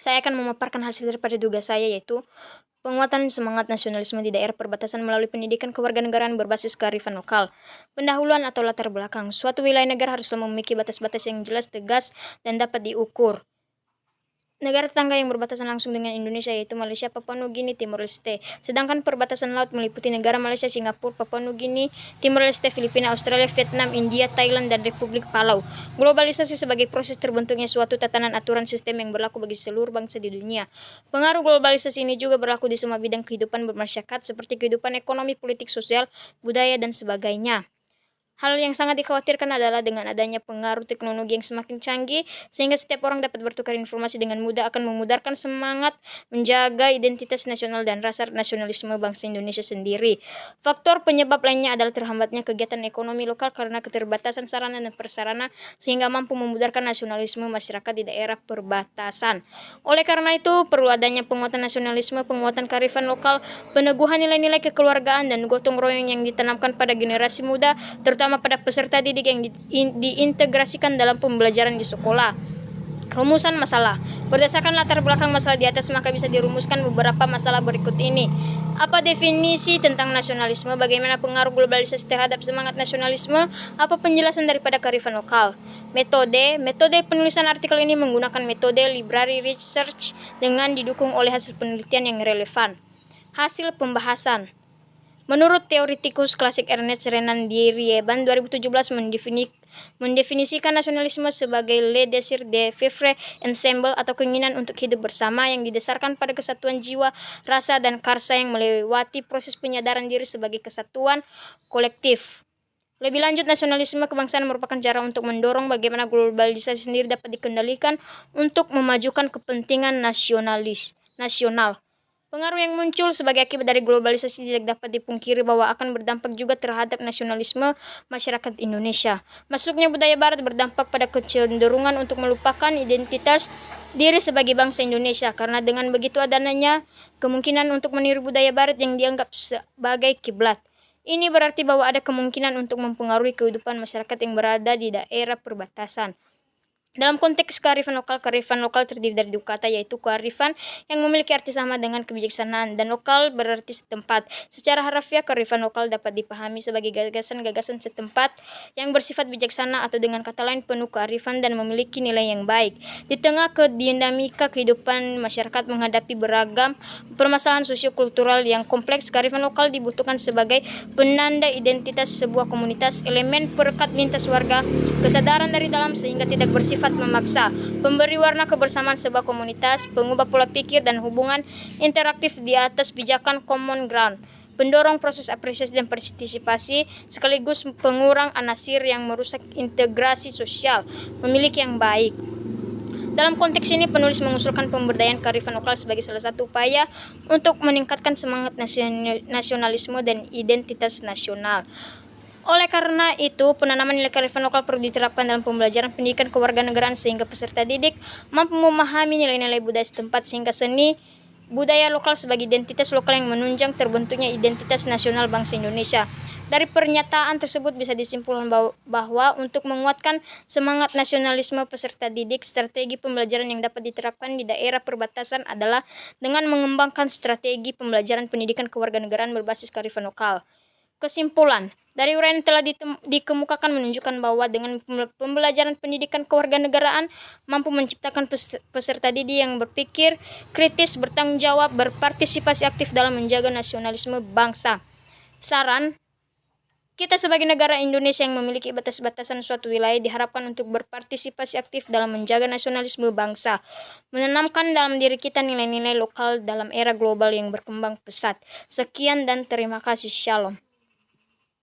Saya akan memaparkan hasil daripada tugas saya, yaitu penguatan semangat nasionalisme di daerah perbatasan melalui pendidikan kewarganegaraan berbasis kearifan lokal. Pendahuluan atau latar belakang. Suatu wilayah negara haruslah memiliki batas-batas yang jelas, tegas, dan dapat diukur. Negara tetangga yang berbatasan langsung dengan Indonesia yaitu Malaysia, Papua Nugini, Timor Leste. Sedangkan perbatasan laut meliputi negara Malaysia, Singapura, Papua Nugini, Timor Leste, Filipina, Australia, Vietnam, India, Thailand, dan Republik Palau. Globalisasi sebagai proses terbentuknya suatu tatanan aturan sistem yang berlaku bagi seluruh bangsa di dunia. Pengaruh globalisasi ini juga berlaku di semua bidang kehidupan bermasyarakat seperti kehidupan ekonomi, politik, sosial, budaya, dan sebagainya. Hal yang sangat dikhawatirkan adalah dengan adanya pengaruh teknologi yang semakin canggih, sehingga setiap orang dapat bertukar informasi dengan mudah akan memudarkan semangat menjaga identitas nasional dan rasa nasionalisme bangsa Indonesia sendiri. Faktor penyebab lainnya adalah terhambatnya kegiatan ekonomi lokal karena keterbatasan sarana dan prasarana, sehingga mampu memudarkan nasionalisme masyarakat di daerah perbatasan. Oleh karena itu, perlu adanya penguatan nasionalisme, penguatan kearifan lokal, peneguhan nilai-nilai kekeluargaan, dan gotong royong yang ditanamkan pada generasi muda, terutama pada peserta didik yang diintegrasikan dalam pembelajaran di sekolah. Rumusan masalah. Berdasarkan latar belakang masalah di atas, maka bisa dirumuskan beberapa masalah berikut ini. Apa definisi tentang nasionalisme? Bagaimana pengaruh globalisasi terhadap semangat nasionalisme? Apa penjelasan daripada kearifan lokal? Metode penulisan artikel ini menggunakan metode library research dengan didukung oleh hasil penelitian yang relevan. Hasil pembahasan. Menurut teoritikus klasik Ernest Renan Rieban 2017 mendefinisikan nasionalisme sebagai le désir de vivre ensemble atau keinginan untuk hidup bersama yang didasarkan pada kesatuan jiwa, rasa, dan karsa yang melewati proses penyadaran diri sebagai kesatuan kolektif. Lebih lanjut, nasionalisme kebangsaan merupakan cara untuk mendorong bagaimana globalisasi sendiri dapat dikendalikan untuk memajukan kepentingan nasional. Pengaruh yang muncul sebagai akibat dari globalisasi tidak dapat dipungkiri bahwa akan berdampak juga terhadap nasionalisme masyarakat Indonesia. Masuknya budaya barat berdampak pada kecenderungan untuk melupakan identitas diri sebagai bangsa Indonesia, karena dengan begitu adanya kemungkinan untuk meniru budaya barat yang dianggap sebagai kiblat. Ini berarti bahwa ada kemungkinan untuk mempengaruhi kehidupan masyarakat yang berada di daerah perbatasan. Dalam konteks kearifan lokal terdiri dari dua kata, yaitu kearifan yang memiliki arti sama dengan kebijaksanaan, dan lokal berarti setempat. Secara harfiah, kearifan lokal dapat dipahami sebagai gagasan-gagasan setempat yang bersifat bijaksana atau dengan kata lain penuh kearifan dan memiliki nilai yang baik. Di tengah dinamika kehidupan masyarakat menghadapi beragam permasalahan sosiokultural yang kompleks, kearifan lokal dibutuhkan sebagai penanda identitas sebuah komunitas, elemen perekat lintas warga, kesadaran dari dalam sehingga tidak bersifat memaksa, pemberi warna kebersamaan sebuah komunitas, pengubah pola pikir dan hubungan interaktif di atas pijakan common ground, pendorong proses apresiasi dan partisipasi, sekaligus pengurang anasir yang merusak integrasi sosial, memiliki yang baik. Dalam konteks ini, penulis mengusulkan pemberdayaan kearifan lokal sebagai salah satu upaya untuk meningkatkan semangat nasionalisme dan identitas nasional. Oleh karena itu, penanaman nilai kearifan lokal perlu diterapkan dalam pembelajaran pendidikan kewarganegaraan sehingga peserta didik mampu memahami nilai-nilai budaya setempat, sehingga seni budaya lokal sebagai identitas lokal yang menunjang terbentuknya identitas nasional bangsa Indonesia. Dari pernyataan tersebut bisa disimpulkan bahwa untuk menguatkan semangat nasionalisme peserta didik, strategi pembelajaran yang dapat diterapkan di daerah perbatasan adalah dengan mengembangkan strategi pembelajaran pendidikan kewarganegaraan berbasis kearifan lokal. Kesimpulan dari uraian telah dikemukakan menunjukkan bahwa dengan pembelajaran pendidikan kewarganegaraan mampu menciptakan peserta didik yang berpikir kritis, bertanggung jawab, berpartisipasi aktif dalam menjaga nasionalisme bangsa. Saran, kita sebagai negara Indonesia yang memiliki batas-batasan suatu wilayah diharapkan untuk berpartisipasi aktif dalam menjaga nasionalisme bangsa, menanamkan dalam diri kita nilai-nilai lokal dalam era global yang berkembang pesat. Sekian dan terima kasih. Shalom.